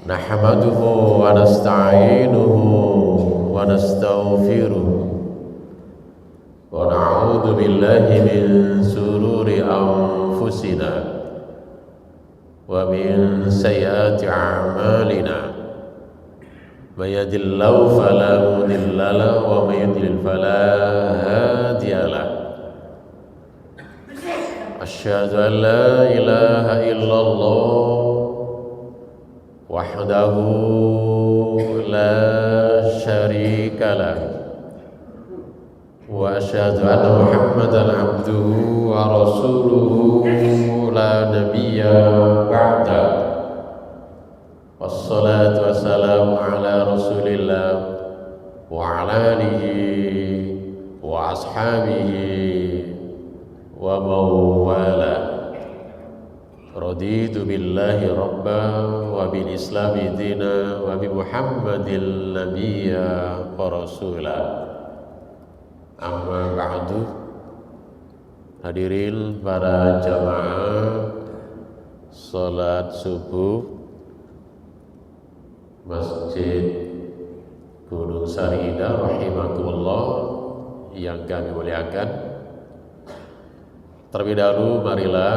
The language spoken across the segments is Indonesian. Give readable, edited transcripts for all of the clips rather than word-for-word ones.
Nahmaduhu wa nasta'inuhu wa nastaghfiruh wa na'udzu billahi min sururi anfusina wa min sayyiati a'malina may yahdihillahu fala mudilla lahu wa may yudlil fala hadiya lahu. Asyhadu an la ilaha illallah wahdahu la syarika lah wa asyhadu anna Muhammadan abduhu wa rasuluhu la nabiyya ba'da. Wassalatu wassalamu ala rasulillah wa ala alihi wa ashabihi wa mawala. Raditu billahi rabba wa bil islami dina wa bi muhammadin nabiyya wa rasula. Amma ba'du. Hadirin para jamaah salat subuh Masjid Gunung Saridah rahimakumullah yang kami muliakan. Terlebih dahulu marilah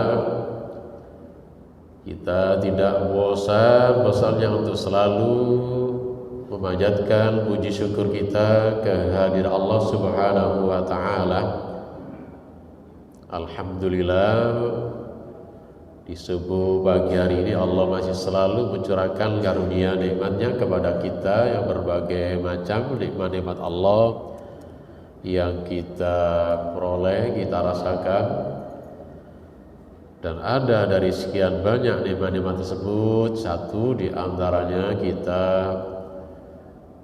kita tidak bosan-bosannya untuk selalu memanjatkan puji syukur kita kehadirat Allah Subhanahu wa taala. Alhamdulillah, di subuh pagi hari ini Allah masih selalu mencurahkan karunia nikmatnya kepada kita yang berbagai macam nikmat-nikmat Allah yang kita peroleh, kita rasakan. Dan ada dari sekian banyak nikmat-nikmat tersebut, satu di antaranya kita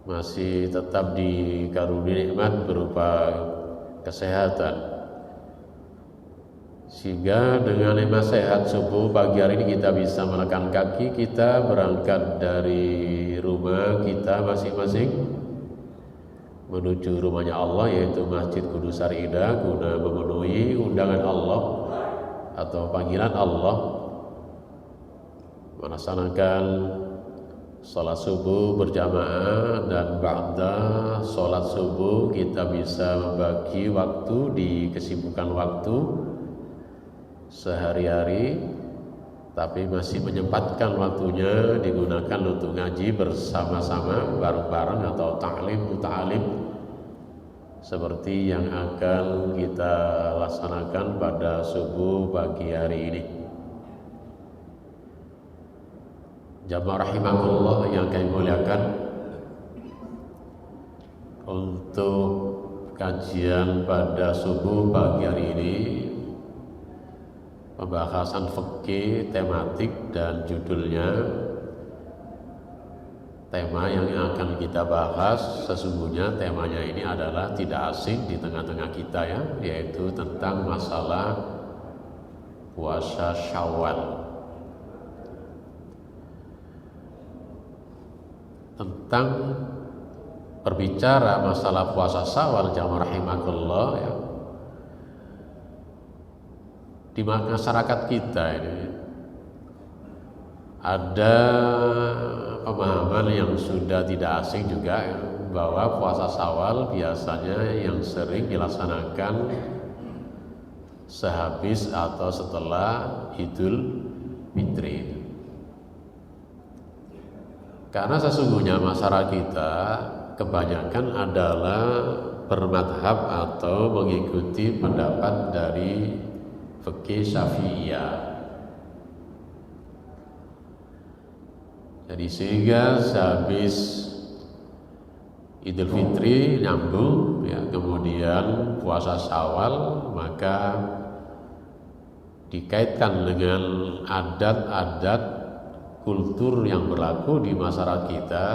masih tetap dikaruniai nikmat berupa kesehatan. Sehingga dengan nikmat sehat subuh pagi hari ini kita bisa menekan kaki kita berangkat dari rumah kita masing-masing menuju rumahnya Allah, yaitu Masjid Gunung Saridah, guna memenuhi undangan Allah atau panggilan Allah, melaksanakan sholat subuh berjamaah. Dan ba'da sholat subuh kita bisa membagi waktu di kesibukan waktu sehari-hari, tapi masih menyempatkan waktunya digunakan untuk ngaji bersama-sama bareng-bareng atau ta'lim muta'alim seperti yang akan kita laksanakan pada subuh pagi hari ini. Jamaah rahimakumullah yang kami muliakan, untuk kajian pada subuh pagi hari ini pembahasan fikih tematik, dan judulnya, tema yang akan kita bahas sesungguhnya temanya ini adalah tidak asing di tengah-tengah kita ya, yaitu tentang masalah puasa Syawal. Tentang berbicara masalah puasa Syawal, jamaah rahimakumullah ya, di masyarakat kita ini ada pemahaman yang sudah tidak asing juga ya, bahwa puasa Syawal biasanya yang sering dilaksanakan sehabis atau setelah Idul Fitri. Karena sesungguhnya masyarakat kita kebanyakan adalah bermadhab atau mengikuti pendapat dari fikih Syafi'iyah. Jadi sehingga sehabis Idul Fitri nyambung ya, kemudian puasa Syawal, maka dikaitkan dengan adat-adat kultur yang berlaku di masyarakat kita,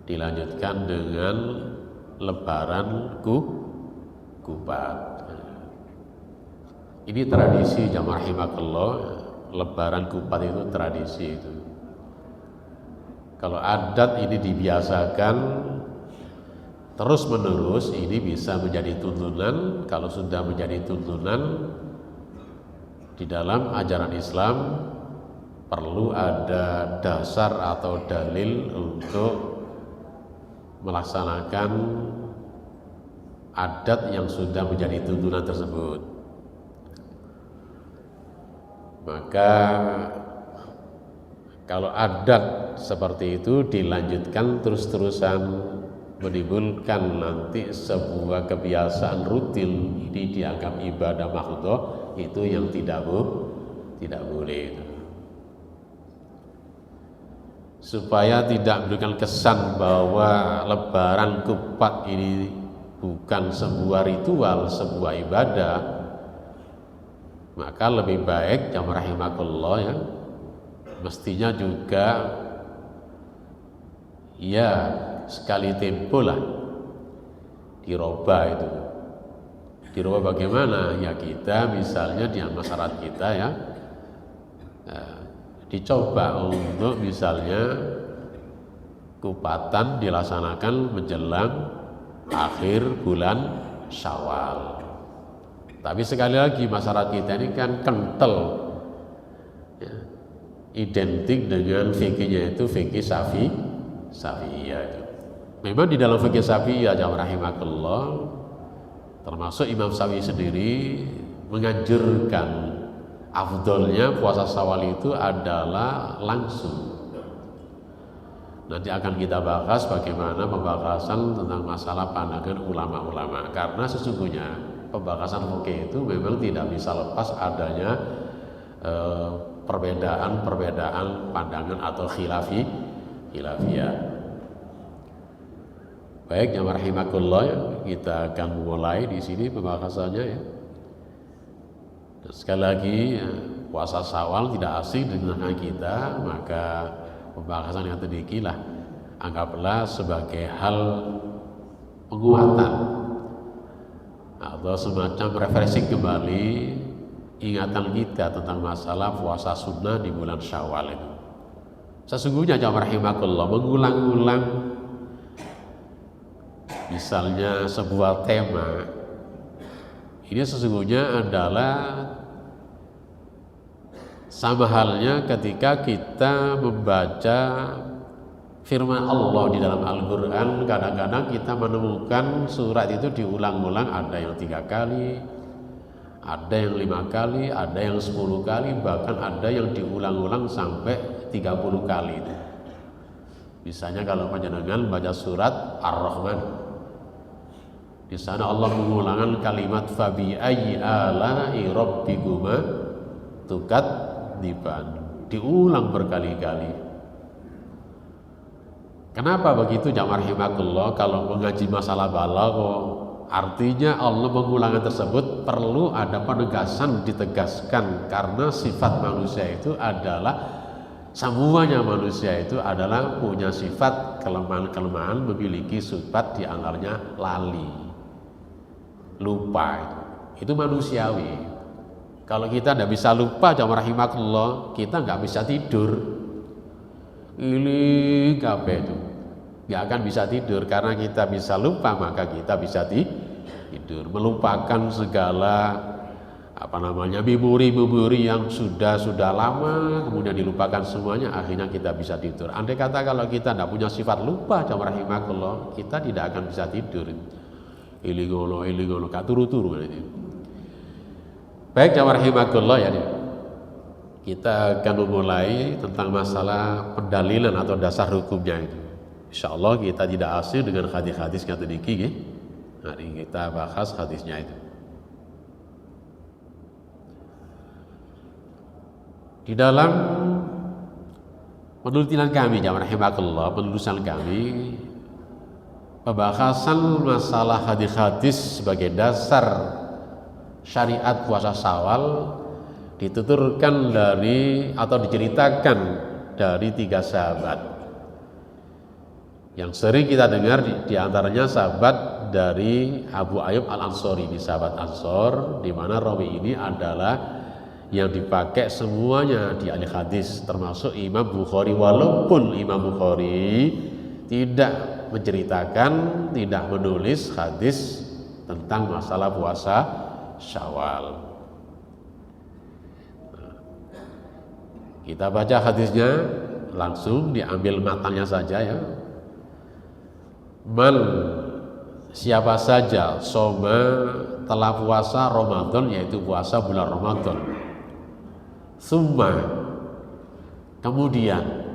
dilanjutkan dengan Lebaran Kupat. Ini tradisi jamaah rahimakumullah, Lebaran Kupat itu tradisi itu. Kalau adat ini dibiasakan terus menerus, ini bisa menjadi tuntunan. Kalau sudah menjadi tuntunan di dalam ajaran Islam, perlu ada dasar atau dalil untuk melaksanakan adat yang sudah menjadi tuntunan tersebut. Maka kalau adat seperti itu dilanjutkan terus-terusan menimbulkan nanti sebuah kebiasaan rutin, ini dianggap ibadah mahdhah, itu yang tidak boleh. Supaya tidak memberikan kesan bahwa lebaran kupat ini bukan sebuah ritual, sebuah ibadah, maka lebih baik jamaah rahimakumullah ya, mestinya juga ya sekali tempo lah dirubah itu. Dirubah bagaimana? Ya kita misalnya di masyarakat kita ya, dicoba untuk misalnya kupatan dilaksanakan menjelang akhir bulan Syawal. Tapi sekali lagi masyarakat kita ini kan kental ya, identik dengan fikihnya itu fikih Syafi'iyah itu. Memang di dalam fikih Syafi'iyah jamaah rahimakumullah, termasuk Imam Syafi'i sendiri menganjurkan afdolnya puasa Syawal itu adalah langsung. Nanti akan kita bahas bagaimana pembahasan tentang masalah pandangan ulama-ulama, karena sesungguhnya pembahasan fikih itu memang tidak bisa lepas adanya perbedaan pandangan atau khilafiyah. Baik, jamaah rahimakumullah, kita akan mulai di sini pembahasannya ya. Dan sekali lagi puasa Syawal tidak asing dengan kita, maka pembahasan yang demikian anggaplah sebagai hal penguatan atau semacam refreshing kembali ingatan kita tentang masalah puasa sunnah di bulan Syawal itu. Sesungguhnya jamaah rahimakumullah, mengulang-ulang misalnya sebuah tema ini sesungguhnya adalah sama halnya ketika kita membaca firman Allah di dalam Al-Quran. Kadang-kadang kita menemukan surat itu diulang-ulang, ada yang 3 kali, ada yang 5 kali, ada yang 10 kali, bahkan ada yang diulang-ulang sampai 30 kali. Misalnya kalau panjenengan baca surat Ar-Rahman, di sana Allah mengulangkan kalimat fabi ayyi ala'i rabbikuma tukadziban, diulang berkali-kali. Kenapa begitu jamaah rahimakumullah? Kalau mengaji masalah balaghah, artinya Allah mengulangkan tersebut perlu ada penegasan, ditegaskan, karena sifat manusia itu adalah semuanya manusia itu adalah punya sifat kelemahan-kelemahan, memiliki sifat diantaranya lali, lupa. Itu manusiawi. Kalau kita tidak bisa lupa jamaah rahimakumullah, kita nggak bisa tidur. Ini kabeh itu nggak akan bisa tidur, karena kita bisa lupa maka kita bisa tidur, melupakan segala memori yang sudah lama, kemudian dilupakan semuanya, akhirnya kita bisa tidur. Andai kata kalau kita tidak punya sifat lupa jamaah rahimakumullah, kita tidak akan bisa tidur. Ilingono gak turu-turu. Baik jamaah rahimakumullah ya, kita akan memulai tentang masalah pendalilan atau dasar hukumnya itu. Insyaallah kita tidak asing dengan hadis-hadis yang tadi. Hari kita bahas hadisnya itu. Di dalam penelitian kami jamaah rahimakumullah, penelusuran kami, pembahasan masalah hadis-hadis sebagai dasar syariat puasa Syawal dituturkan dari atau diceritakan dari 3 sahabat yang sering kita dengar, di antaranya sahabat dari Abu Ayyub Al-Ansari, di sahabat Ansor, di mana rawi ini adalah yang dipakai semuanya di ahli hadis, termasuk Imam Bukhari, walaupun Imam Bukhari tidak menceritakan, tidak menulis hadis tentang masalah puasa Syawal. Kita baca hadisnya, langsung diambil matanya saja ya. Man, siapa saja soma telah puasa Ramadan, yaitu puasa bulan Ramadan. Summa, kemudian,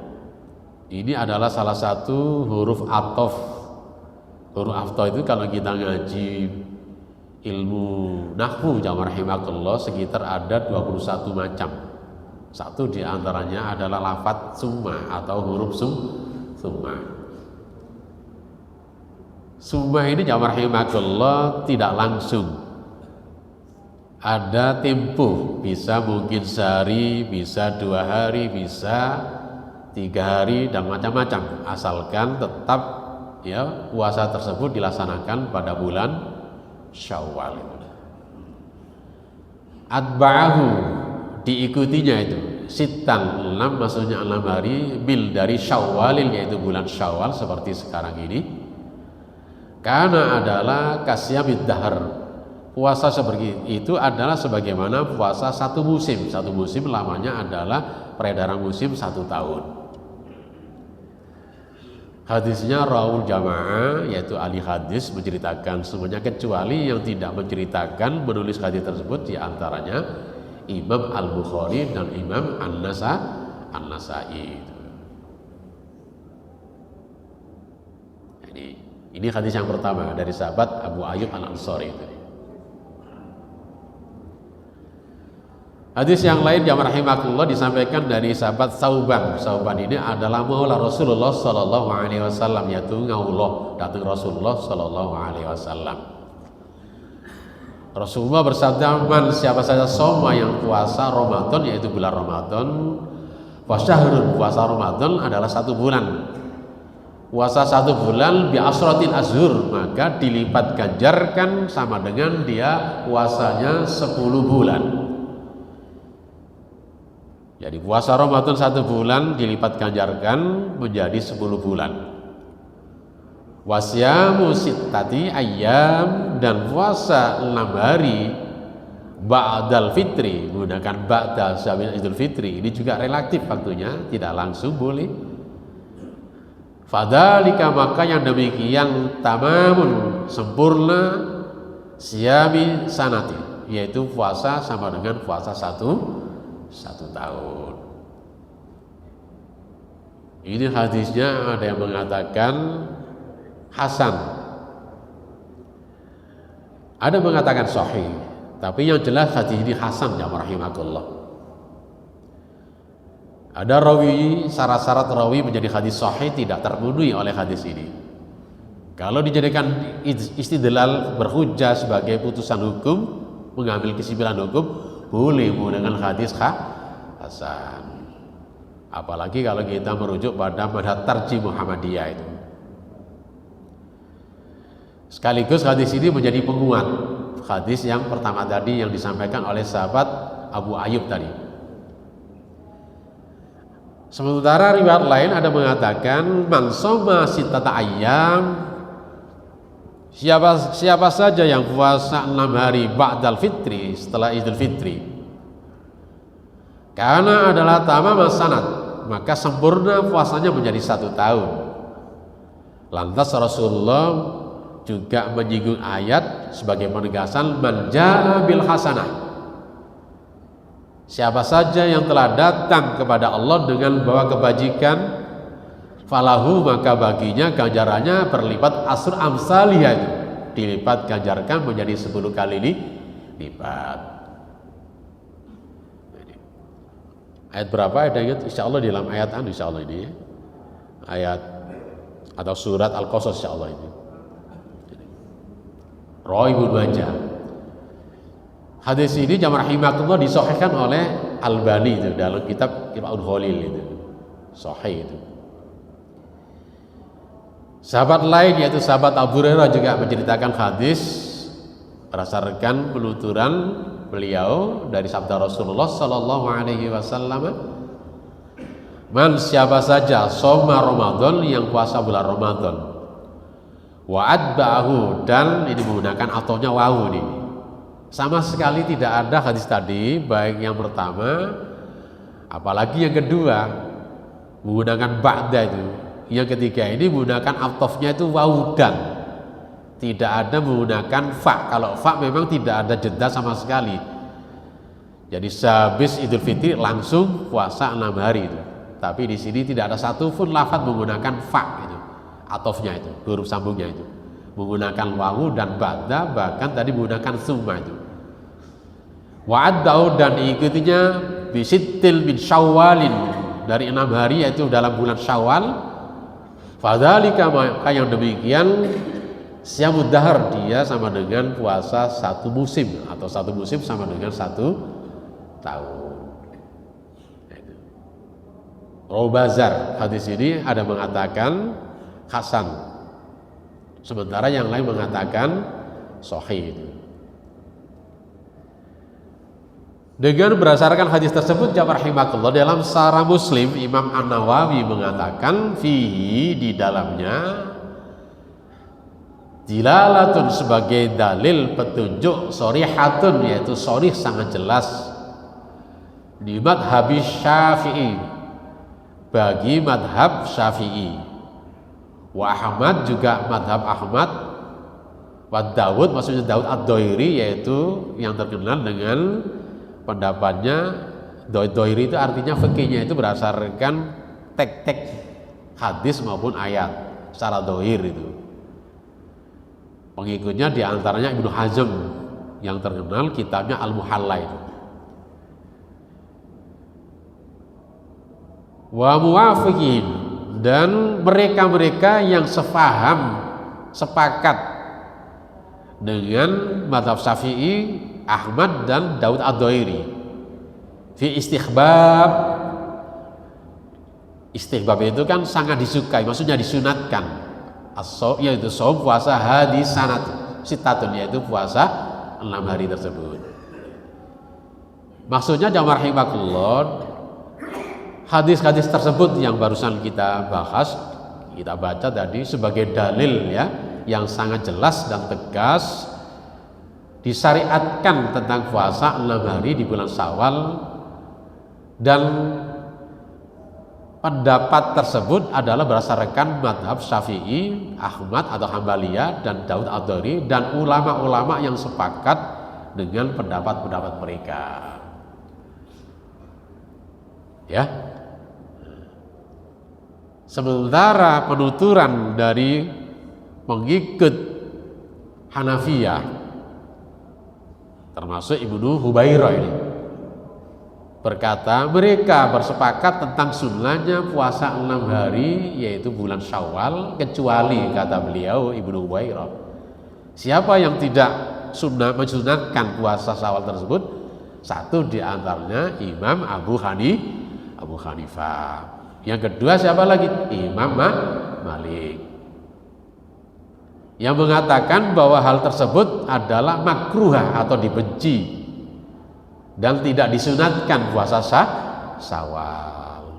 ini adalah salah satu huruf atof. Huruf atof itu kalau kita ngaji ilmu nahwu jamaah rahimakumullah sekitar ada 21 macam. Satu di antaranya adalah lafadz summa atau huruf summa. Summa ini jamaah rahimakumullah tidak langsung. Ada tempo, bisa mungkin sehari, bisa 2 hari, bisa 3 hari dan macam-macam. Asalkan tetap ya puasa tersebut dilaksanakan pada bulan Syawal. Atba'ahu, diikutinya itu sitan 6, maksudnya 6 hari bil dari Syawalil, yaitu bulan Syawal seperti sekarang ini. Karena adalah kasyamid dahar, puasa seperti itu adalah sebagaimana puasa satu musim. Satu musim lamanya adalah peredaran musim 1 tahun. Hadisnya rawul jamaah, yaitu ahli hadis menceritakan semuanya kecuali yang tidak menceritakan menulis hadis tersebut, di antaranya Imam Al-Bukhari dan Imam An-Nasai. Ini hadis yang pertama dari sahabat Abu Ayyub Al-Ansari itu. Hadis yang lain jamaah rahimakumullah disampaikan dari sahabat Sauban. Sauban ini adalah maula Rasulullah sallallahu alaihi wasallam, yaitu ngaulah datang Rasulullah sallallahu alaihi wasallam. Rasulullah bersabda, man, siapa saja soma yang puasa Ramadan, yaitu bulan Ramadan, fasyahrun, puasa Ramadan adalah 1 bulan. Puasa 1 bulan bi asratil azhur, maka dilipat ganjarkan sama dengan dia puasanya 10 bulan. Jadi puasa Ramadan 1 bulan dilipat ganjarkan menjadi 10 bulan. Wasyamu sittati ayyam, dan puasa 6 hari ba'dal fitri, menggunakan ba'da syawal idul fitri. Ini juga relatif waktunya, tidak langsung boleh. Fadzalika, maka yang demikian tamamun, sempurna siyami sanati, yaitu puasa sama dengan puasa satu tahun. Ini hadisnya ada yang mengatakan hasan, ada yang mengatakan sahih, tapi yang jelas hadis ini hasan ya rahimakumullah. Ada rawi, syarat-syarat rawi menjadi hadis sahih tidak terpenuhi oleh hadis ini. Kalau dijadikan istidlal berhujjah sebagai putusan hukum, mengambil kesimpulan hukum, boleh menggunakan hadis hasan. Apalagi kalau kita merujuk pada madhab tarjih Muhammadiyah itu. Sekaligus hadis ini menjadi penguat hadis yang pertama tadi yang disampaikan oleh sahabat Abu Ayyub tadi. Sementara riwayat lain ada mengatakan man soma sittata ayyam, siapa saja yang puasa 6 hari ba'dal fitri, setelah Idul Fitri, karena adalah tamam sanad, maka sempurna puasanya menjadi 1 tahun. Lantas Rasulullah juga menyinggung ayat sebagai penegasan man jaa bil hasanah, siapa saja yang telah datang kepada Allah dengan bawa kebajikan, falahu, maka baginya ganjarannya berlipat asr amsaliyah, dilipat ganjarkan menjadi 10 kali lipat. Ayat berapa ada ingat? Insyaallah di dalam ayat insyaallah ini ya. Ayat atau surat Al-Qasas insyaallah ini. Roibun wajah. Hadis ini jamaah rahimakumullah disahihkan oleh Albani itu dalam kitab Irwaul Ghalil itu. Sahih itu. Sahabat lain yaitu sahabat Abu Hurairah juga menceritakan hadis berdasarkan penuturan beliau dari sabda Rasulullah sallallahu alaihi wasallam, man, siapa saja soma Ramadan, yang puasa bulan Ramadan, wa atba'ahu, dan ini menggunakan ataunya wawu nih. Sama sekali tidak ada hadis tadi, baik yang pertama Apalagi yang kedua menggunakan ba'da itu. Yang ketiga ini menggunakan atofnya itu wawudan, tidak ada menggunakan fa. Kalau fa memang tidak ada jeda sama sekali. Jadi sehabis Idul Fitri langsung puasa 6 hari itu. Tapi di sini tidak ada satu pun lafaz menggunakan fa itu, atofnya itu, huruf sambungnya itu. Menggunakan wawu dan ba'da, bahkan tadi menggunakan summa itu. Wa'addau dan diikutinya bisittil min syawalin, dari 6 hari yaitu dalam bulan Syawal. Fadzalika, maka yang demikian siyamud dahar, dia sama dengan puasa satu musim, atau satu musim sama dengan 1 tahun. Robazar, hadis ini ada mengatakan hasan, sementara yang lain mengatakan sahih. Dengan berdasarkan hadis tersebut, jamaah rahimakumullah, dalam Sahih Muslim Imam An-Nawawi mengatakan fihi, di dalamnya dilalatun, sebagai dalil petunjuk, shorihatun, yaitu shorih sangat jelas, di madhab Syafi'i, bagi madhab Syafi'i, wa Ahmad, juga madhab Ahmad, wa Dawud, maksudnya Dawud Ad-Doiri, yaitu yang terkenal dengan pendapatnya. Doiri itu artinya fikihnya itu berdasarkan tek-tek hadis maupun ayat secara dohir itu. Pengikutnya diantaranya Ibnu Hazm yang terkenal kitabnya Al-Muhalla itu. Wa muwafiqin, dan mereka-mereka yang sefaham, sepakat dengan mazhab Syafi'i, Ahmad dan Daud Ad-Doiri fi istihbab. Istihbab itu kan sangat disukai, maksudnya disunatkan, yaitu shaum, puasa hadis sanat sitatun, yaitu puasa 6 hari tersebut. Maksudnya jamaah rahimakumullah, hadis-hadis tersebut yang barusan kita bahas, kita baca tadi sebagai dalil ya, yang sangat jelas dan tegas, disyariatkan tentang puasa 6 hari di bulan Syawal. Dan pendapat tersebut adalah berdasarkan madhab Syafi'i, Ahmad atau Hambaliyah, dan Daud Ad-Doiri, dan ulama-ulama yang sepakat dengan pendapat-pendapat mereka ya. Sementara penuturan dari pengikut Hanafiyah, termasuk Ibnu Hubairah ini, berkata mereka bersepakat tentang sunnahnya puasa 6 hari yaitu bulan Syawal, kecuali, kata beliau Ibnu Hubairah, siapa yang tidak mensunatkan puasa Syawal tersebut, satu di antaranya Imam Abu Hanifah, yang kedua siapa lagi? Imam Malik, yang mengatakan bahwa hal tersebut adalah makruhah atau dibenci dan tidak disunatkan puasa Syawal.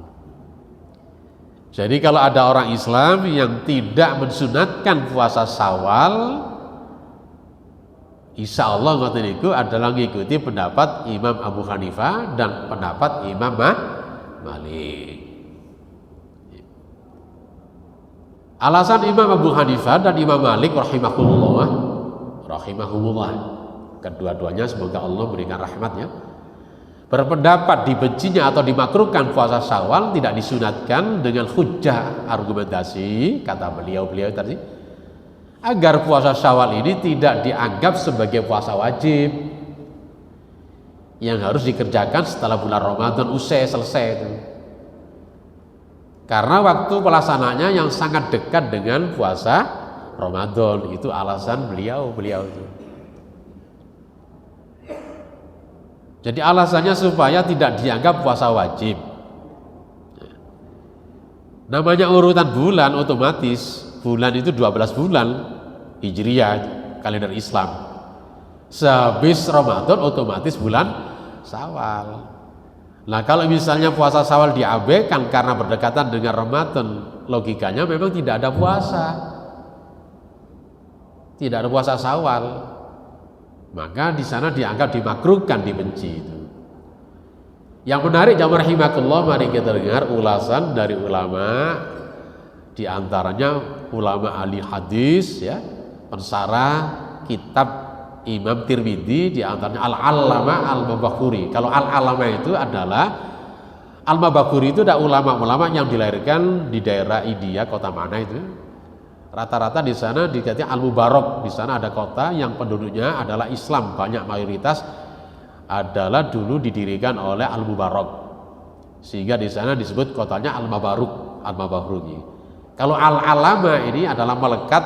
Jadi kalau ada orang Islam yang tidak mensunatkan puasa Syawal, insya Allah ngoten niku adalah mengikuti pendapat Imam Abu Hanifah dan pendapat Imam Malik. Alasan Imam Abu Hanifah dan Imam Malik rahimahumullah, kedua-duanya semoga Allah berikan rahmatnya, berpendapat dibencinya atau dimakruhkan puasa Syawal, tidak disunatkan dengan hujjah argumentasi, kata beliau tadi, agar puasa Syawal ini tidak dianggap sebagai puasa wajib yang harus dikerjakan setelah bulan Ramadan selesai itu. Karena waktu pelaksananya yang sangat dekat dengan puasa Ramadan, itu alasan beliau itu. Jadi alasannya supaya tidak dianggap puasa wajib. Namanya urutan bulan, otomatis bulan itu 12 bulan Hijriah, kalender Islam. Sehabis Ramadan otomatis bulan Syawal. Nah kalau misalnya puasa Syawal diabaikan karena berdekatan dengan Ramadan, logikanya memang tidak ada puasa. Tidak ada puasa Syawal. Maka di sana dianggap dimakruhkan, dibenci itu. Yang menarik jamaah rahimakumullah, mari kita dengar ulasan dari ulama, di antaranya ulama ahli hadis ya, pensarah kitab Imam Tirmidzi, di antaranya Al-Allamah Al-Mabakuri. Kalau Al-Allamah itu adalah Al-Mabakuri itu ada ulama-ulama yang dilahirkan di daerah India, kota mana itu? Rata-rata di sana dikatakan Al-Mubarak. Di sana ada kota yang penduduknya adalah Islam, banyak mayoritas adalah dulu didirikan oleh Al-Mubarak, sehingga di sana disebut kotanya Al-Mabaruk, Al-Mabaruki. Kalau Al-Alama ini adalah melekat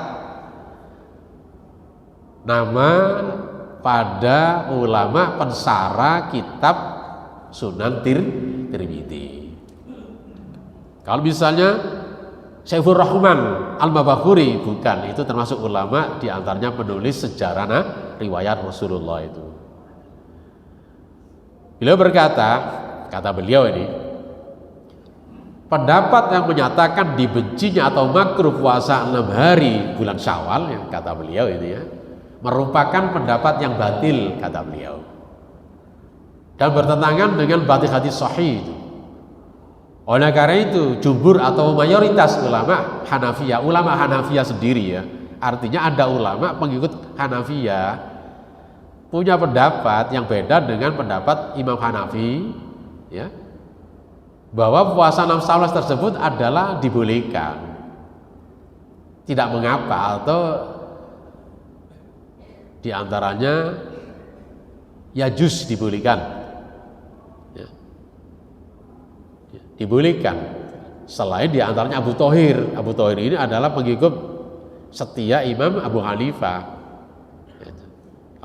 nama pada ulama pensara kitab Sunan Tirmidzi. Kalau misalnya Syaifur Rahman Al-Mabakhuri, bukan, itu termasuk ulama di antaranya penulis sejarah riwayat Rasulullah itu. Beliau berkata, kata beliau ini, pendapat yang menyatakan dibencinya atau makruh puasa 6 hari bulan Syawal, yang kata beliau ini ya, merupakan pendapat yang batil, kata beliau, dan bertentangan dengan batil hadis sahih itu. Oleh karena itu, jumhur atau mayoritas ulama Hanafiyah sendiri ya, artinya ada ulama pengikut Hanafiyah punya pendapat yang beda dengan pendapat Imam Hanafi ya, bahwa puasa 6 Syawal tersebut adalah dibolehkan, tidak mengapa, atau diantaranya ya juz dibolehkan ya. Dibolehkan. Selain diantaranya Abu Thohir ini adalah pengikut setia Imam Abu Hanifah,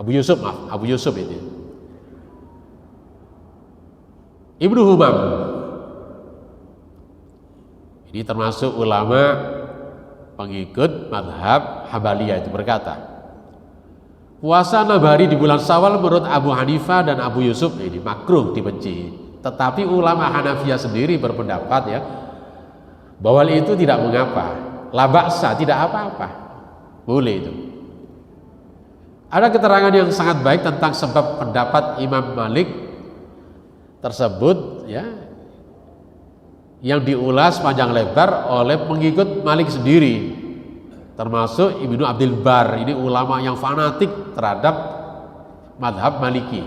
Abu Yusuf ini. Ibnu Humam ini termasuk ulama pengikut madhab Hambaliyah itu berkata, puasa 6 hari di bulan Syawal menurut Abu Hanifah dan Abu Yusuf ini makruh, dibenci. Tetapi ulama Hanafiyah sendiri berpendapat ya, bahwa itu tidak mengapa, la ba'sa, tidak apa-apa, boleh itu. Ada keterangan yang sangat baik tentang sebab pendapat Imam Malik tersebut ya, yang diulas panjang lebar oleh pengikut Malik sendiri, termasuk Ibnu Abdul Bar. Ini ulama yang fanatik terhadap madhab Maliki,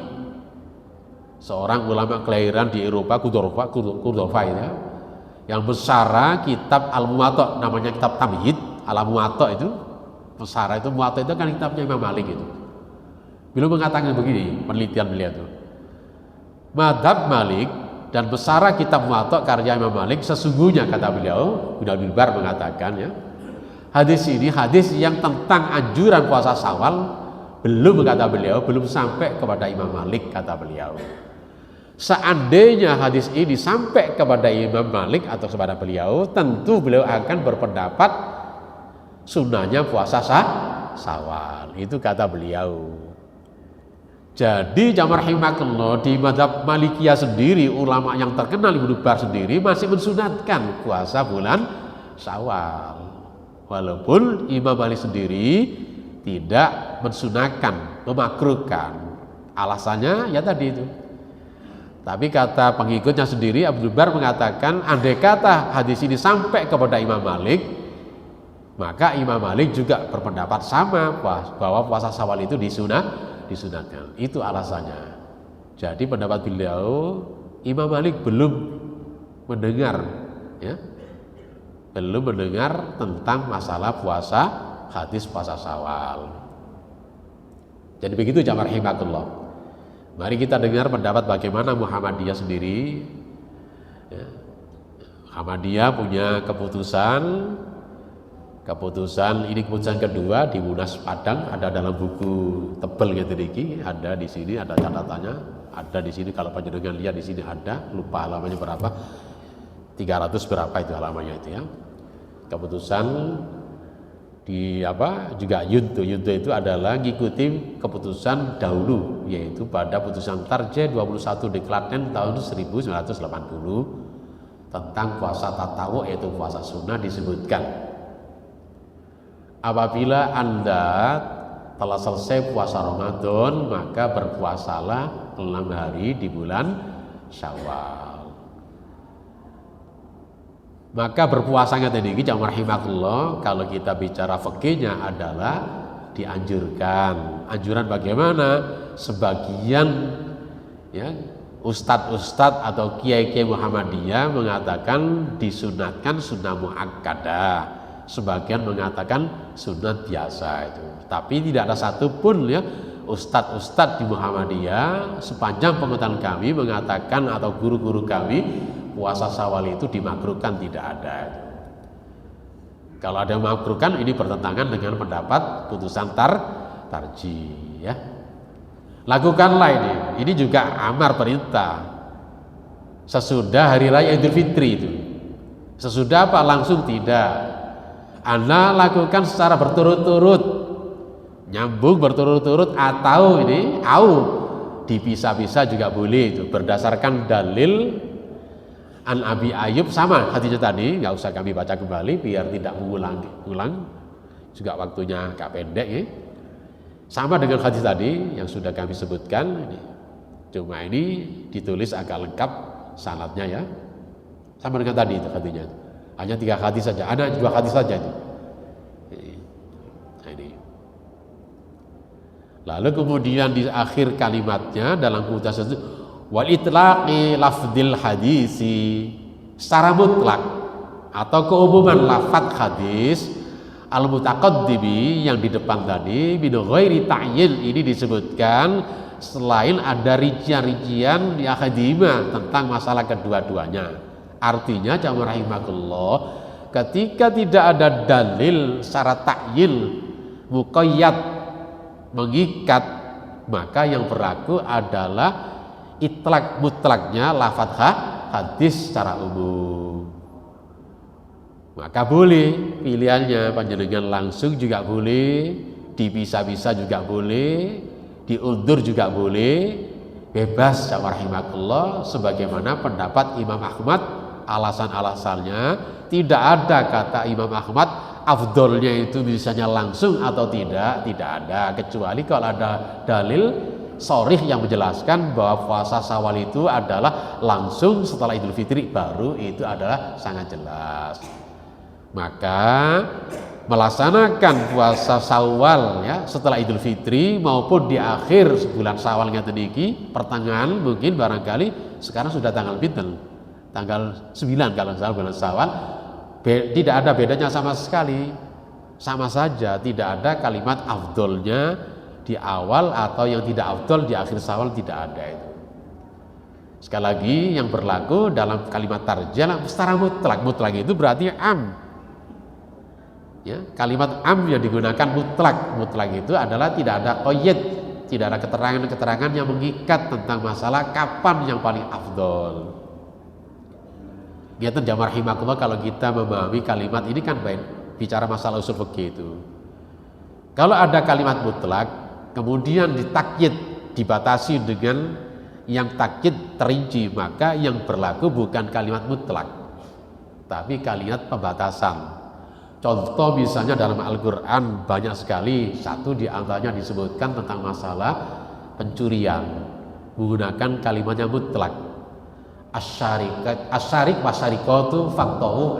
seorang ulama kelahiran di Eropa, Kurdova ya, yang besara kitab Al-Muwatta, namanya kitab Tamhid Al-Muwatta itu. Pesara itu, Muwatta itu kan kitabnya Imam Malik itu. Beliau mengatakan begini, penelitian beliau itu, madhab Malik dan pesara kitab Muwatta karya Imam Malik, sesungguhnya kata beliau, Ibnu Abdul Bar mengatakan ya, hadis ini hadis yang tentang anjuran puasa Syawal belum, kata beliau, belum sampai kepada Imam Malik, kata beliau. Seandainya hadis ini sampai kepada Imam Malik atau kepada beliau, tentu beliau akan berpendapat sunnahnya puasa Syawal, itu kata beliau. Jadi jamaah rahimakumullah, di mazhab Malikiyah sendiri, ulama yang terkenal Ibnu Bar sendiri masih mensunatkan puasa bulan Syawal, walaupun Imam Malik sendiri tidak mensunahkan, memakruhkan. Alasannya ya tadi itu. Tapi kata pengikutnya sendiri, Abdul Bar mengatakan, andai kata hadis ini sampai kepada Imam Malik, maka Imam Malik juga berpendapat sama, bahwa puasa Syawal itu disunatkan. Itu alasannya. Jadi pendapat beliau, Imam Malik belum mendengar ya, belum mendengar tentang masalah puasa, hadis puasa Syawal. Jadi begitu jamaah rahimakumullah. Mari kita dengar pendapat bagaimana Muhammadiyah sendiri ya. Muhammadiyah punya keputusan ini, keputusan kedua di Munas Padang, ada dalam buku tebel gitu iki, ada di sini, ada catatannya, ada di sini, kalau panjenengan lihat di sini ada, lupa halamannya berapa, 300 berapa itu halamannya itu ya. Keputusan di juga Yunto itu adalah ngikuti keputusan dahulu, yaitu pada putusan Tarjih 21 di Klaten tahun 1980 tentang puasa tatawu, yaitu puasa sunnah, disebutkan apabila Anda telah selesai puasa Ramadan, maka berpuasalah 6 hari di bulan Syawal. Maka berpuasanya tadi jamaah rahimakumullah, kalau kita bicara fikihnya adalah dianjurkan. Anjuran bagaimana? Sebagian ya ustadz-ustadz atau kiai-kiai Muhammadiyah mengatakan disunatkan sunnah muakkadah, sebagian mengatakan sunat biasa itu. Tapi tidak ada satupun ya ustadz-ustadz di Muhammadiyah sepanjang pengetahuan kami mengatakan atau guru-guru kami puasa Syawal itu dimakruhkan, tidak ada. Kalau ada yang memakruhkan, ini bertentangan dengan pendapat putusan tarjih ya. Lakukanlah ini juga amar perintah. Sesudah hari raya Idul Fitri itu. Sesudah apa? Langsung tidak. Anda lakukan secara berturut-turut, nyambung berturut-turut, atau ini dipisah-pisah juga boleh itu berdasarkan dalil An Abi Ayyub, sama hadisnya tadi, nggak usah kami baca kembali biar tidak mengulang juga waktunya agak pendek ya. Sama dengan hadis tadi yang sudah kami sebutkan ini. Cuma ini ditulis agak lengkap sanadnya ya. Sama dengan tadi itu hadisnya. Hanya 3 hadis saja, ada 2 hadis saja itu. Nah, ini. Lalu kemudian di akhir kalimatnya dalam putusan itu wal itlaqi lafdil hadisi, secara mutlak atau keumuman lafadz hadis al mutaqaddimi yang di depan tadi min ghairi ta'yin, ini disebutkan selain ada rincian-rincian di akhadimah tentang masalah kedua-duanya. Artinya jamaah rahimakumullah, ketika tidak ada dalil secara ta'yin muqayyad mengikat, maka yang berlaku adalah itlaq mutlaknya lafadz hadis secara umum. Maka boleh pilihannya, panjenengan langsung juga boleh, dipisah-pisah juga boleh, diundur juga boleh, bebas jamaah rahimakumullah, sebagaimana pendapat Imam Ahmad. Alasan-alasannya tidak ada kata Imam Ahmad afdolnya itu misalnya langsung atau tidak ada, kecuali kalau ada dalil sharih yang menjelaskan bahwa puasa Syawal itu adalah langsung setelah Idul Fitri, baru itu adalah sangat jelas. Maka melaksanakan puasa Syawal ya setelah Idul Fitri maupun di akhir bulan Syawalnya tadi, pertengahan mungkin barangkali sekarang sudah tanggal pinten, tanggal 9 kalau salah bulan Syawal, tidak ada bedanya sama sekali, sama saja, tidak ada kalimat afdolnya di awal atau yang tidak afdol di akhir Syawal, tidak ada itu. Sekali lagi yang berlaku dalam kalimat tarjih secara mutlak itu berarti am. Ya, kalimat am yang digunakan mutlak itu adalah tidak ada qayyid, tidak ada keterangan-keterangan yang mengikat tentang masalah kapan yang paling afdol. Gitu jamaah rahimakumullah, kalau kita memahami kalimat ini kan bicara masalah usul fikih itu. Kalau ada kalimat mutlak kemudian ditakyid, dibatasi dengan yang takyid terinci, maka yang berlaku bukan kalimat mutlak tapi kalimat pembatasan. Contoh misalnya dalam Al-Quran banyak sekali, satu di antaranya disebutkan tentang masalah pencurian menggunakan kalimatnya mutlak. Asyarik wasyarikatu faqta'u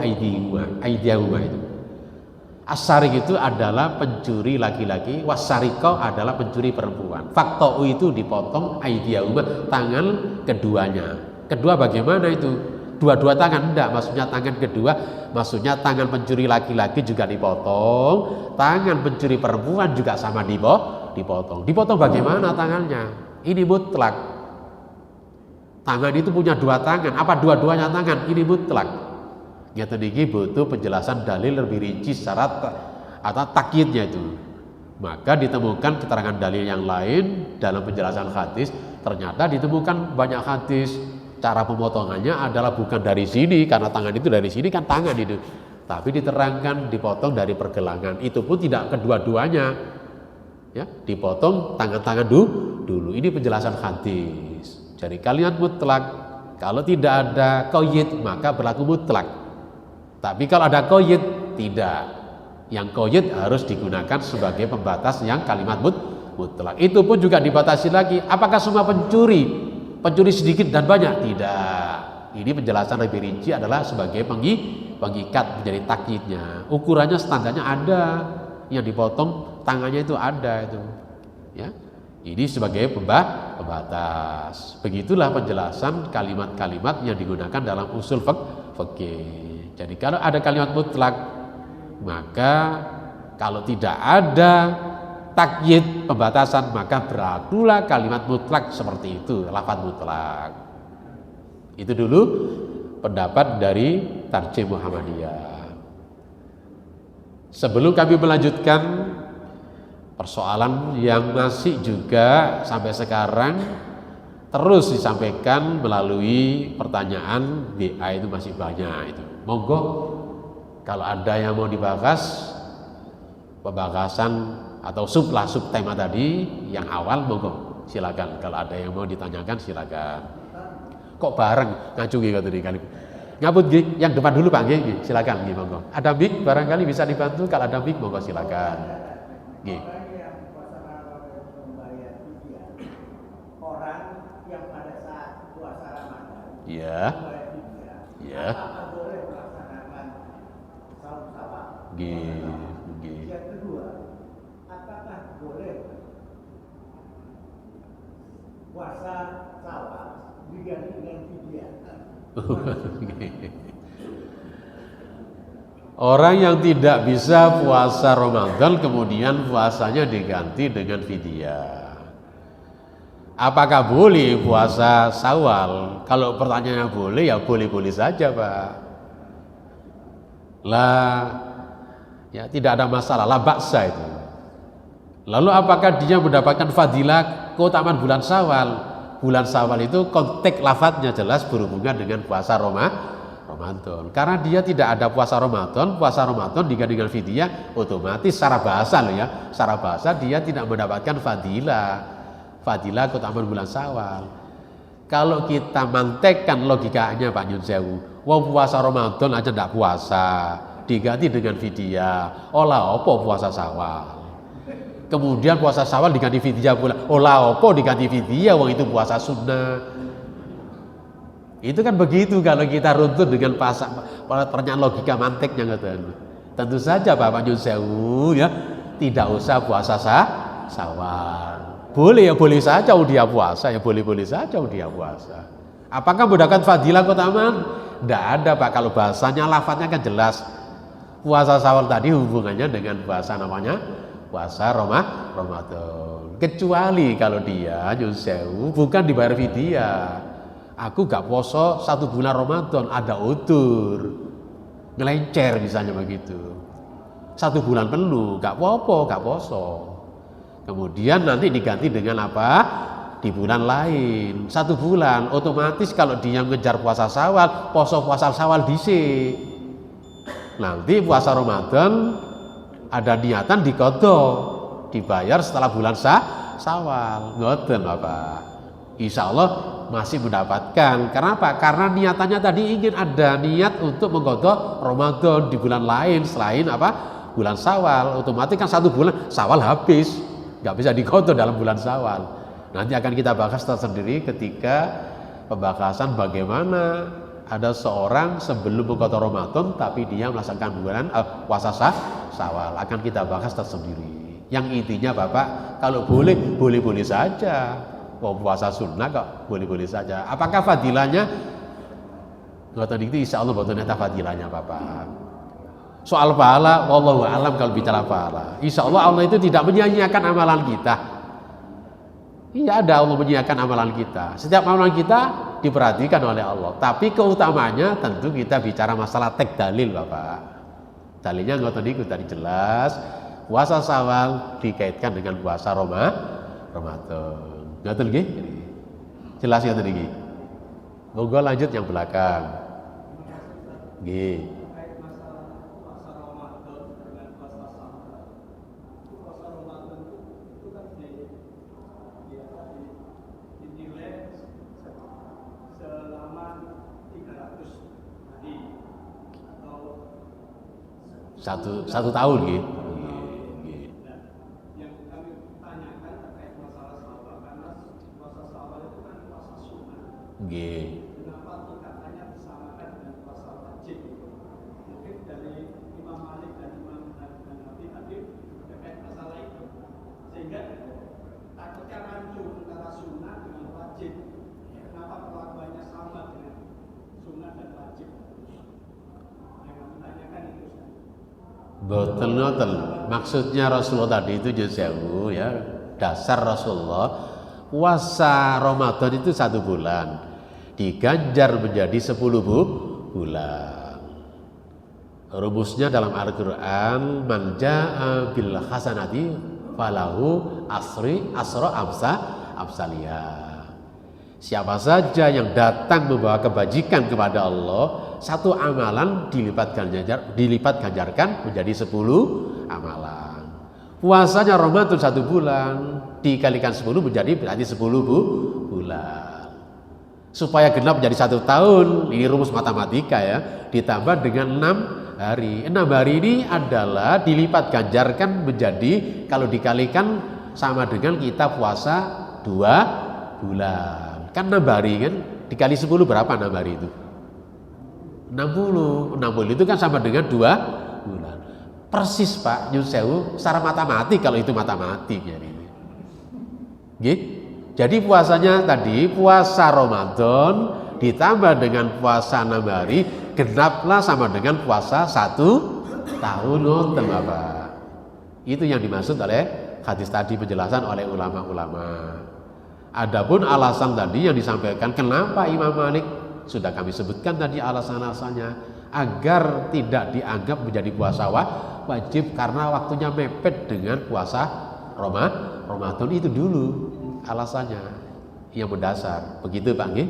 aydiyahuma itu. Asyarik itu adalah pencuri laki-laki, wasyarikah adalah pencuri perempuan. Faqta'u itu dipotong aydiyahuma, tangan keduanya. Kedua bagaimana itu? Dua-dua tangan? Enggak, maksudnya tangan kedua, maksudnya tangan pencuri laki-laki juga dipotong, tangan pencuri perempuan juga sama dipotong. Dipotong bagaimana tangannya? Ini mutlak. Tangan itu punya 2 tangan, apa dua-duanya tangan? Ini mutlak. Nyata niki butuh penjelasan dalil lebih rinci syarat atau takyidnya itu. Maka ditemukan keterangan dalil yang lain dalam penjelasan hadis. Ternyata ditemukan banyak hadis cara pemotongannya adalah bukan dari sini, karena tangan itu dari sini kan tangan itu, tapi diterangkan dipotong dari pergelangan. Itu pun tidak kedua-duanya, ya, dipotong tangan-tangan dulu. Ini penjelasan hadis. Jadi kalimat mutlak, kalau tidak ada qayyid maka berlaku mutlak. Tapi kalau ada qayyid, tidak. Yang qayyid harus digunakan sebagai pembatas yang kalimat mutlak. Itu pun juga dibatasi lagi. Apakah semua pencuri pencuri sedikit dan banyak, tidak. Ini penjelasan lebih rinci adalah sebagai pengikat menjadi takyidnya. Ukurannya standarnya ada, yang dipotong tangannya itu ada itu, ya. Ini sebagai pembatas. Begitulah penjelasan kalimat-kalimat yang digunakan dalam usul fikih. Jadi kalau ada kalimat mutlak, maka kalau tidak ada takyid pembatasan, maka berlakulah kalimat mutlak seperti itu, lafaz mutlak. Itu dulu pendapat dari Tarjih Muhammadiyah. Sebelum kami melanjutkan persoalan yang masih juga sampai sekarang terus disampaikan melalui pertanyaan WA, itu masih banyak itu. Monggo kalau ada yang mau dibahas pembahasan atau sub tema tadi yang awal, monggo silakan. Kalau ada yang mau ditanyakan silakan. Kok bareng ngacu gitu tadi kali. Ngaput nggih, yang depan dulu Pak nggih, silakan nggih monggo. Ada mic barangkali bisa dibantu, kalau ada mic monggo silakan. Nggih. Orang yang pada saat puasa Ramadan, Iya. Iya. apakah boleh melaksanakan saum sawal? Nggih. Yang kedua, apakah boleh puasa sawal diganti dengan fidyah? Orang yang tidak bisa puasa Ramadan kemudian puasanya diganti dengan fidyah. Apakah boleh puasa Syawal? Kalau pertanyaannya boleh, ya boleh-boleh saja, Pak. Lah, ya tidak ada masalah, la baksa itu. Lalu apakah dia mendapatkan fadilah keutamaan bulan Syawal? Bulan Syawal itu konteks lafadznya jelas berhubungan dengan puasa Ramadan. Karena dia tidak ada puasa Ramadan diganti dengan fidyah, otomatis secara bahasa loh ya, secara bahasa dia tidak mendapatkan fadilah keutamaan bulan Syawal. Kalau kita mantekkan logikanya Pak Nyun Sewu, wong puasa Ramadan aja ndak puasa, diganti dengan fidyah, olah opo puasa Syawal. Kemudian puasa Syawal diganti fidyah pula, olah opo diganti fidyah, wong itu puasa sunnah. Itu kan begitu kalau kita runtut dengan pertanyaan logika manteknya ngoten. Tentu saja Pak Nyun Sewu ya, tidak usah puasa Syawal. Boleh ya boleh saja dia puasa, ya boleh-boleh saja dia puasa. Apakah mendapatkan fadilah keutamaan? Tidak ada Pak, kalau bahasanya lafadznya kan jelas. Puasa Syawal tadi hubungannya dengan puasa namanya puasa Ramadan. Kecuali kalau dia Nyun Sewu bukan dibayar fidyah. Aku gak poso 1 bulan Ramadan, ada utur, ngelencer misalnya begitu. 1 bulan penuh, gak popo, gak poso. Kemudian nanti diganti dengan apa? Di bulan lain 1 bulan, otomatis kalau dia ngejar puasa Syawal, poso puasa Syawal dhisik. Nanti puasa Ramadan ada niatan diqadha, dibayar setelah bulan Syawal. Ngoten Bapak. Insya Allah masih mendapatkan. Karena apa? Karena niatannya tadi ingin ada niat untuk mengqadha Ramadan di bulan lain selain apa? Bulan Syawal. Otomatis kan 1 bulan Syawal habis. Nggak bisa diqadha dalam bulan Syawal. Nanti akan kita bahas tersendiri ketika pembahasan bagaimana ada seorang sebelum mengqadha Ramadan tapi dia melaksanakan bulan puasa Syawal. Akan kita bahas tersendiri. Yang intinya Bapak, kalau boleh, boleh-boleh saja. Mau puasa sunnah kok boleh-boleh saja. Apakah fadilahnya? Ngoten iki insyaallah boten eta fadilahnya Bapak. Soal pahala, wallahu alam kalau bicara pahala. Insyaallah Allah itu tidak menyia-nyiakan amalan kita. Iya ada Allah menyia-nyiakan amalan kita. Setiap amalan kita diperhatikan oleh Allah. Tapi keutamanya tentu kita bicara masalah tek dalil Bapak. Dalilnya ngoten niku tadi jelas. Puasa Syawal dikaitkan dengan puasa Ramadan. Ngatur nggih? Jelas ngatur nggih. Monggo lanjut yang belakang. Nggih. Satu tahun nggih. Nggih. Kenapa tuh katanya disamakan dengan puasa wajib? Mungkin dari Imam Malik dan Imam Hanafi tadi terkait masalah itu, sehingga takutnya rancu antara sunnah dengan wajib. Kenapa perlakuannya sama dengan sunnah dan wajib? Yang kami tanyakan itu. Betul ngoten. Maksudnya Rasulullah tadi itu Jesewu ya, dasar Rasulullah puasa Ramadan itu 1 bulan, diganjar menjadi 10 bulan. Rumusnya dalam Al-Quran, man ja'a bil hasanati falahu asra amsaliyah. Siapa saja yang datang membawa kebajikan kepada Allah, 1 amalan dilipat ganjarkan menjadi 10 amalan. Puasanya Ramadan 1 bulan dikalikan 10 menjadi berarti 10 bulan. Supaya genap menjadi 1 tahun, ini rumus matematika ya, ditambah dengan 6 hari. 6 hari ini adalah dilipat ganjarkan menjadi, kalau dikalikan sama dengan kita puasa 2 bulan. Kan 6 hari kan, dikali 10 berapa 6 hari itu? 60 itu kan sama dengan 2 bulan. Persis Pak, nyun sewu, secara matematik kalau itu matematik ya ini. Jadi puasanya tadi, puasa Ramadan ditambah dengan puasa 6 hari, genaplah sama dengan puasa 1 tahun. Ngoten Bapak. Itu yang dimaksud oleh hadis tadi, penjelasan oleh ulama-ulama. Adapun alasan tadi yang disampaikan kenapa Imam Malik, sudah kami sebutkan tadi alasan-alasannya, agar tidak dianggap menjadi puasa wajib karena waktunya mepet dengan puasa Ramadan. Itu dulu alasannya yang mendasar. Begitu Pak nggih?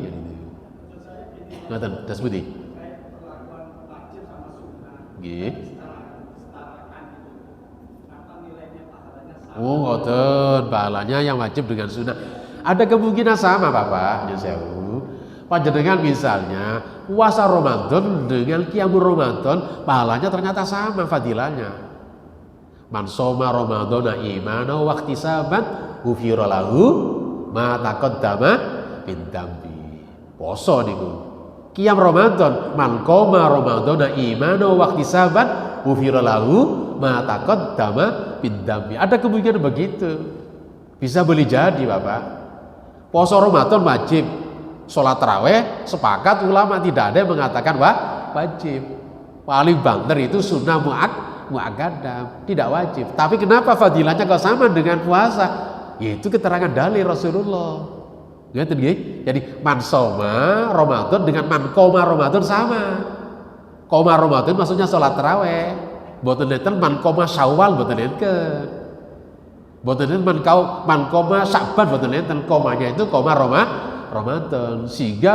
Ngoten, das putih. Perlakuan wajib sama sunnah. Nggih. Setarakan itu. Apa nilainya pahalanya sama? Oh, ngoten, pahalanya yang wajib dengan sunnah. Ada kemungkinan sama Bapak, Yesewu. Panjenengan misalnya puasa Ramadan dengan qiyamul Ramadan, pahalanya ternyata sama fadilahnya. Man shoma Ramadhana imanan wa ihtisaban ghufira lahu ma taqaddama min dzambi. Poso niku. Qiyam Ramadan, man qoma Ramadhana imanan wa ihtisaban ghufira lahu ma taqaddama min dzambi. Ada kemungkinan begitu. Bisa boleh jadi Bapak. Puasa Ramadan wajib, sholat taraweh sepakat ulama tidak ada yang mengatakan wajib. Paling banter itu sunnah muakkadah, tidak wajib. Tapi kenapa fadilahnya kok sama dengan puasa? Yaitu keterangan dalil Rasulullah. Ngerti nggih? Jadi man shoma Ramadan dengan man qoma Ramadan sama. Qoma Ramadan maksudnya sholat taraweh. Mboten nenten man qoma Syawal, mboten nenten. Boten enten man koma Sa'ban, boten enten, komanya itu koma Ramadan. Sehingga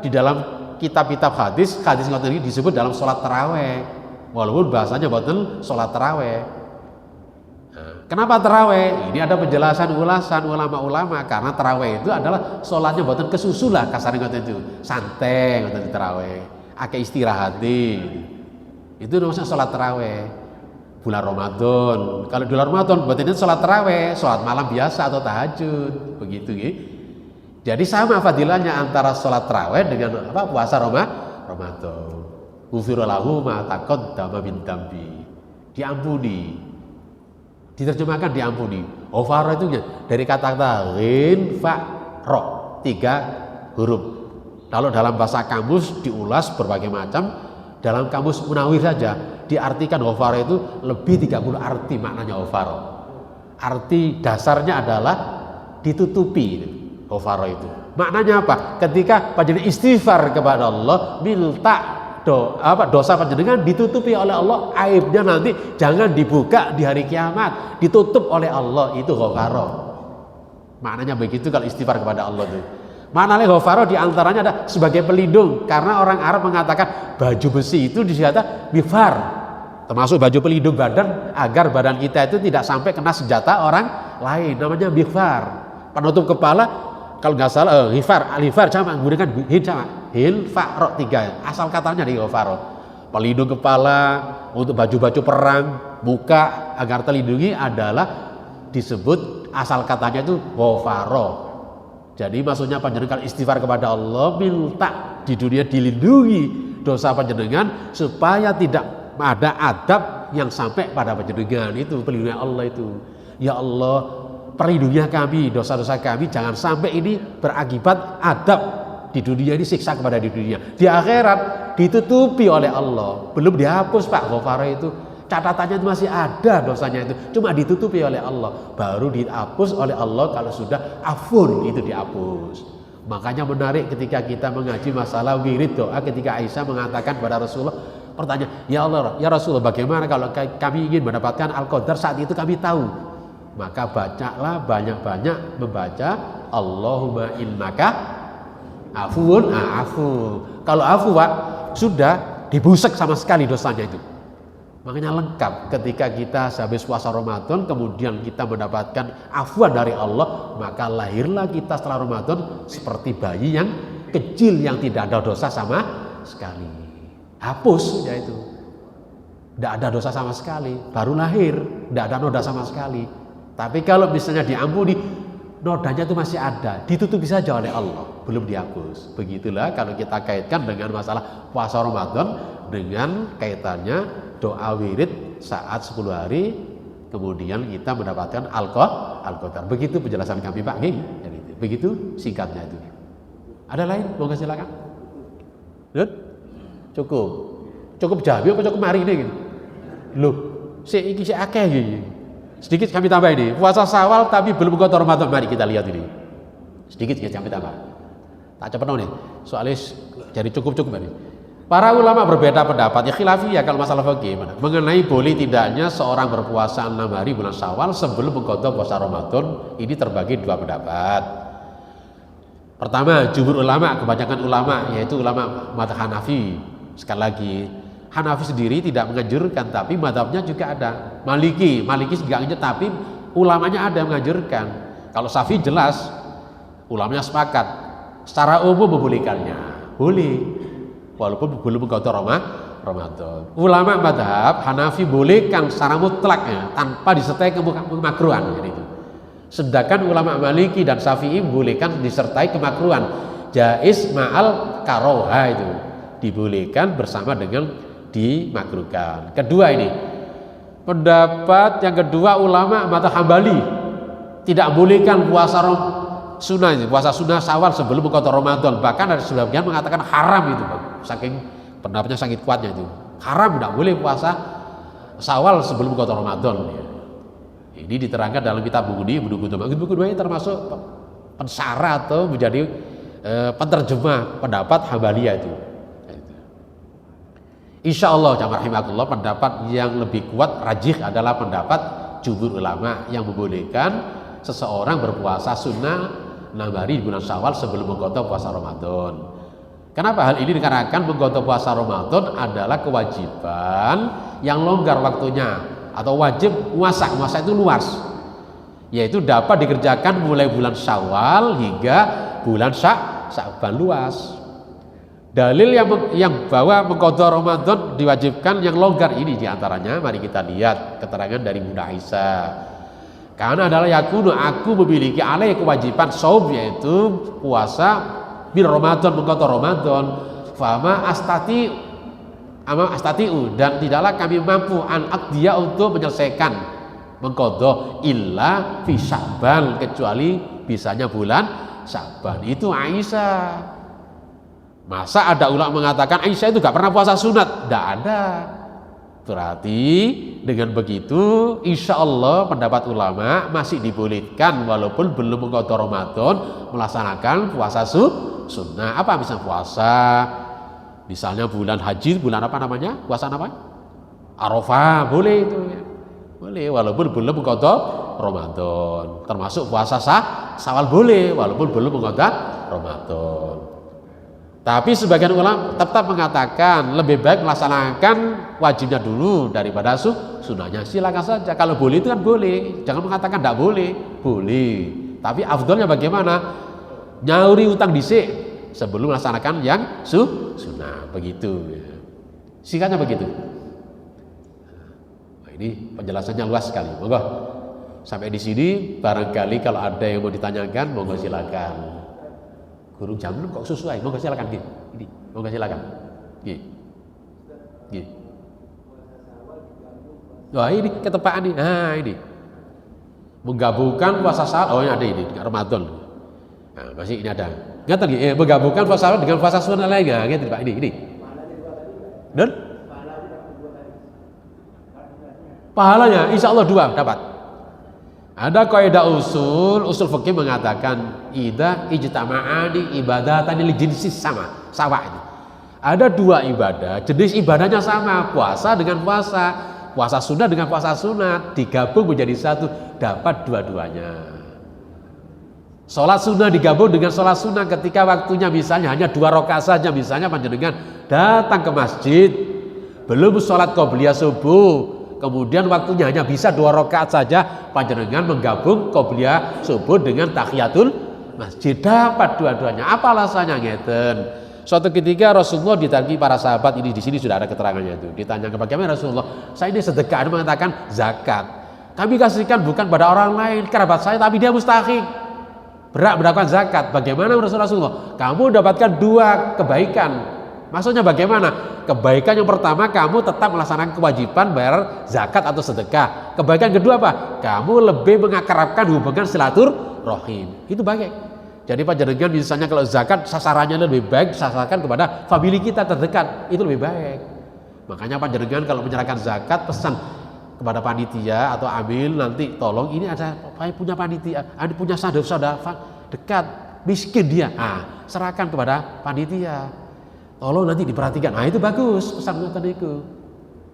di dalam kitab-kitab hadis ngoten iki disebut dalam sholat taraweh. Walaupun bahasanya boten sholat taraweh. Nah, kenapa taraweh? Ini ada penjelasan ulasan ulama-ulama, karena taraweh itu adalah sholatnya boten kesusu lah, kasarnya ngoten itu. Santai ngoten taraweh. Akeh istirahati. Itu namanya sholat taraweh. Bulan Ramadan, kalau bulan Ramadan berarti itu sholat taraweh, sholat malam biasa atau tahajud, begitu gitu. Jadi sama fadilahnya antara sholat taraweh dengan puasa Ramadan. Ghufira lahu ma taqaddama min dzambi. Diampuni. Diterjemahkan diampuni. Ghafara itu dari kata-kata ghin fa ra, 3 huruf. Kalau dalam bahasa kamus diulas berbagai macam. Dalam kamus Munawir saja diartikan ghafara itu lebih 30 arti maknanya ghafara. Arti dasarnya adalah ditutupi ghafara itu. Maknanya apa? Ketika panjenengan istighfar kepada Allah, minta dosa panjenengan ditutupi oleh Allah, aibnya nanti jangan dibuka di hari kiamat, ditutup oleh Allah, itu ghafara. Maknanya begitu kalau istighfar kepada Allah itu. Maknanya ghafara diantaranya ada sebagai pelindung, karena orang Arab mengatakan baju besi itu disebut bifar, termasuk baju pelindung badan agar badan kita itu tidak sampai kena senjata orang lain, namanya bifar. Penutup kepala kalau nggak salah alifar sama menggunakan hin fa ro 3, asal katanya di ghafara. Pelindung kepala untuk baju-baju perang, muka agar terlindungi adalah disebut asal katanya itu ghafara. Jadi maksudnya panjenengan istighfar kepada Allah, minta di dunia dilindungi dosa panjenengan supaya tidak ada adab yang sampai pada panjenengan. Itu pelindungan Allah itu. Ya Allah, perlindungilah kami, dosa-dosa kami jangan sampai ini berakibat adab di dunia ini, siksa kepada di dunia. Di akhirat ditutupi oleh Allah, belum dihapus Pak Ghafara itu. Catatannya itu masih ada dosanya itu, cuma ditutupi oleh Allah, baru dihapus oleh Allah kalau sudah afun, itu dihapus. Makanya menarik ketika kita mengaji masalah wirid doa, ketika Aisyah mengatakan kepada Rasulullah, pertanyaan, ya Allah, ya Rasulullah, bagaimana kalau kami ingin mendapatkan Al-Qadar saat itu kami tahu? Maka bacalah banyak-banyak membaca Allahumma innaka afuun afu. Kalau afu Pak, sudah dibusek sama sekali dosanya itu. Makanya lengkap ketika kita habis puasa Ramadan kemudian kita mendapatkan afuan dari Allah, maka lahirlah kita setelah Ramadan seperti bayi yang kecil yang tidak ada dosa sama sekali. Hapus ya itu. Tidak ada dosa sama sekali, baru lahir, tidak ada noda sama sekali. Tapi kalau misalnya diampuni, nodanya itu masih ada, ditutupi saja oleh Allah, belum dihapus. Begitulah kalau kita kaitkan dengan masalah puasa Ramadan dengan kaitannya doa wirid saat 10 hari kemudian kita mendapatkan Al-Qadar. Begitu penjelasan kami Pak. Begitu singkatnya itu. Ada lain? Monggo silakan. Cukup jabi apa cukup mari ini gitu. Loh, iki sik akeh iki. Sedikit kami tambah ini. Puasa Syawal tapi belum kotor Ramadan. Mari kita lihat ini. Sedikit kami tambah. Tak cepet nih. Soalnya jadi cukup ini. Para ulama berbeda pendapat, ya khilafiyah kalau masalah fikih mengenai boleh tidaknya seorang berpuasa 6 hari bulan Syawal sebelum mengqadha puasa Ramadan. Ini terbagi 2 pendapat. Pertama, jumhur ulama, kebanyakan ulama yaitu ulama mazhab Hanafi. Sekali lagi, Hanafi sendiri tidak menganjurkan, tapi mazhabnya juga ada. Maliki juga menganjurkan, tapi ulamanya ada yang menganjurkan. Kalau Syafi'i jelas, ulamanya sepakat secara umum membolehkannya, boleh. Walaupun belum mengqadha Ramadan. Ulama mazhab Hanafi bolehkan secara mutlaknya tanpa disertai kemakruhan gitu. Sedangkan ulama Maliki dan Syafi'i bolehkan disertai kemakruhan. Jaiz ma'al karoha itu dibolehkan bersama dengan dimakruhkan. Kedua ini pendapat yang kedua ulama mazhab Hambali tidak bolehkan puasa sunnah Syawal sebelum mengqadha Ramadan. Bahkan ada sebagian mengatakan haram itu, Bang. Saking pendapatnya sangat kuatnya itu. Haram, tidak boleh puasa Syawal sebelum mengqadha Ramadan. Ini diterangkan dalam kitab Buku Dua. Buku Dua ini termasuk pensara atau menjadi penterjemah pendapat Hambaliyah itu. Insya Allah, rahimahullah, pendapat yang lebih kuat rajih adalah pendapat jumhur ulama yang membolehkan seseorang berpuasa sunnah 6 hari di bulan Syawal sebelum mengqadha puasa Ramadan. Kenapa hal ini? Dikarenakan mengqadha puasa Ramadan adalah kewajiban yang longgar waktunya atau wajib puasa itu luas, yaitu dapat dikerjakan mulai bulan Syawal hingga bulan Sya'ban, luas. Dalil yang bahwa mengqadha Ramadan diwajibkan yang longgar ini diantaranya, mari kita lihat keterangan dari Bunda Aisyah. Karena adalah yakunu, aku memiliki alai kewajiban saum, yaitu puasa bil Ramadan, mengqadha Ramadan, fama astati'u, dan tidaklah kami mampu an aqdiya untuk menyelesaikan mengqadha illa fi Sya'ban, kecuali bisanya bulan Sya'ban. Itu Aisyah. Masa ada ulama mengatakan Aisyah itu gak pernah puasa sunat? Tidak ada. Berarti dengan begitu insya Allah pendapat ulama masih dibolehkan walaupun belum mengqadha Ramadan melaksanakan puasa sunnah. Apa misalnya puasa, misalnya bulan haji, bulan apa namanya, puasa apa? Arafah, boleh itu ya. Boleh walaupun belum mengqadha Ramadan. Termasuk puasa Syawal boleh walaupun belum mengqadha Ramadan. Tapi sebagian ulama tetap mengatakan lebih baik melaksanakan wajibnya dulu daripada sunnahnya. Silakan saja, kalau boleh itu kan boleh. Jangan mengatakan tidak boleh, boleh. Tapi afdolnya bagaimana? Nyauri utang dhisik sebelum melaksanakan yang sunnah, begitu. Singkatnya begitu. Nah, ini penjelasannya luas sekali. Monggo sampai di sini. Barangkali kalau ada yang mau ditanyakan, monggo silakan. Guru jam 6 kok sesuai. Monggo silakan nggih. Ini, monggo silakan. Nggih. Nggih. Wah, ini ketepaan nih. Nah, ini. Menggabungkan puasa Syawal. Oh, ini ada ini, Ramadan. Nah, masih ini ada. Ngaten nggih, menggabungkan puasa Syawal dengan puasa sunnah lainnya, gitu Pak. Ini. Dan pahalanya insya Allah 2 dapat. Ada kaidah usul fikih mengatakan idza ijtama'ani ibadatan li jinsis sama ini. Ada 2 ibadah, jenis ibadahnya sama, puasa dengan puasa sunat dengan puasa sunat digabung menjadi satu, dapat dua-duanya. Sholat sunnah digabung dengan sholat sunnah ketika waktunya misalnya hanya 2 rakaat saja, misalnya panjenengan datang ke masjid belum sholat qobliyah subuh, kemudian waktunya hanya bisa 2 rakaat saja, panjenengan menggabung qobliyah subuh dengan tahiyatul masjid, dapat dua-duanya. Apa alasannya ngeten? Suatu ketika Rasulullah ditanya para sahabat, ini di sini sudah ada keterangannya itu. Ditanya bagaimana Rasulullah? Saya ini sedekah, dia mengatakan zakat. Kami kasihkan bukan pada orang lain, kerabat saya, tapi dia mustahik, berhak mendapatkan zakat. Bagaimana Rasulullah? Kamu dapatkan 2 kebaikan. Maksudnya bagaimana? Kebaikan yang pertama, kamu tetap melaksanakan kewajiban bayar zakat atau sedekah. Kebaikan kedua apa? Kamu lebih mengakrabkan hubungan silaturahim. Itu baik. Jadi panjenengan misalnya kalau zakat sasarannya lebih baik, sasarkan kepada famili kita terdekat, itu lebih baik. Makanya panjenengan kalau menyerahkan zakat pesan kepada panitia atau amil, nanti tolong ini ada punya panitia, ada punya saudara dekat, miskin dia, serahkan kepada panitia. Tolong nanti diperhatikan. Itu bagus pesan ngoten niku.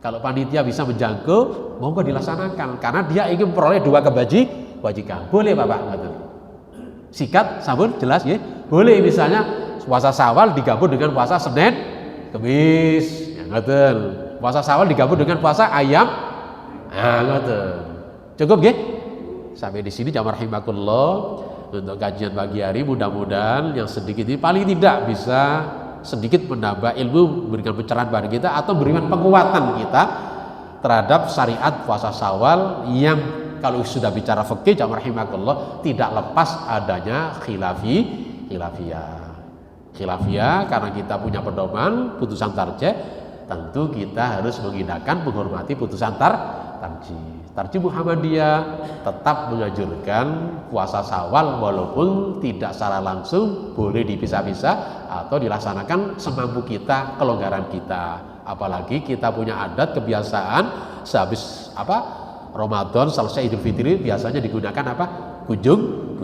Kalau panitia bisa menjangkau, monggo dilaksanakan karena dia ingin memperoleh 2 kebajikan. Boleh Bapak ngoten. Sikat sampun jelas ya. Boleh misalnya puasa Syawal digabung dengan puasa Senin, Kamis, ya ngoten. Puasa Syawal digabung dengan puasa ayam. Ngoten. Cukup nggih? Sampai di sini jamaah rahimakumullah untuk kajian pagi hari, mudah-mudahan yang sedikit ini paling tidak bisa sedikit menambah ilmu, memberikan pencerahan pada kita atau memberikan penguatan kita terhadap syariat puasa Syawal yang kalau sudah bicara fikih jamaah rahimakumullah tidak lepas adanya khilafiyah karena kita punya pedoman putusan tarjih, tentu kita harus mengindahkan menghormati putusan tarjih Muhammadiyah tetap menganjurkan puasa Syawal walaupun tidak secara langsung, boleh dipisah-pisah atau dilaksanakan semampu kita, kelonggaran kita. Apalagi kita punya adat kebiasaan sehabis Ramadan selesai Idul Fitri biasanya digunakan kunjung.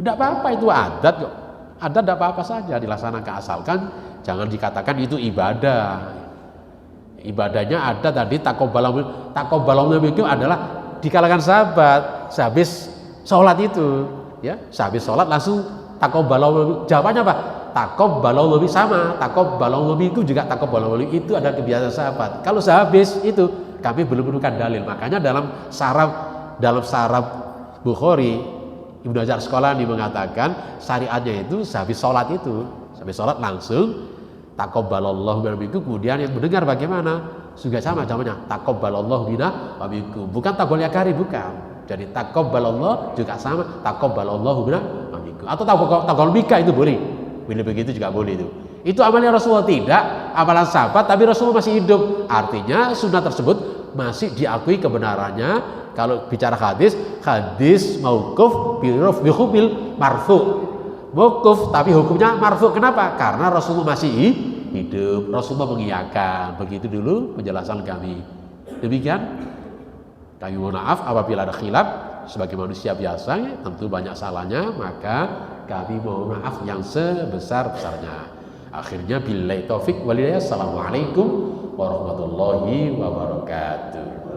Tidak apa-apa, itu adat kok. Adat tidak apa-apa saja dilaksanakan, asalkan jangan dikatakan itu ibadah. Ibadahnya ada tadi takobbalahum itu adalah di kalangan sahabat sehabis sholat itu, ya sehabis sholat langsung takobbalahum. Jawabannya apa? Takobbalahum sama, takobbalahum itu juga takobbalahum itu adalah kebiasaan sahabat. Kalau sehabis itu kami belum menemukan dalil. Makanya dalam saraf Bukhari Ibnu Hajar Asqalani mengatakan syariatnya itu sehabis sholat langsung takobbalallahu minkum, kemudian yang mendengar bagaimana? Juga sama namanya takobbalallahu minna wa minkum. Bukan takobal yakari, bukan. Jadi takobbalallahu juga sama takobbalallahu minna wa minkum. Atau takobal mika itu boleh. Bila begitu juga boleh itu. Itu amalnya Rasulullah, tidak amalan sahabat, tapi Rasulullah masih hidup. Artinya sunnah tersebut masih diakui kebenarannya. Kalau bicara hadis mauquf bi hukumil marfu. Mauquf tapi hukumnya marfu. Kenapa? Karena Rasulullah masih hidup. Rasulullah mengiyakan. Begitu dulu penjelasan kami. Demikian. Kami mohon maaf apabila ada khilaf. Sebagai manusia biasa tentu banyak salahnya, maka kami mohon maaf yang sebesar-besarnya. Akhirnya billahi taufik walhidayah. Assalamualaikum warahmatullahi wabarakatuh.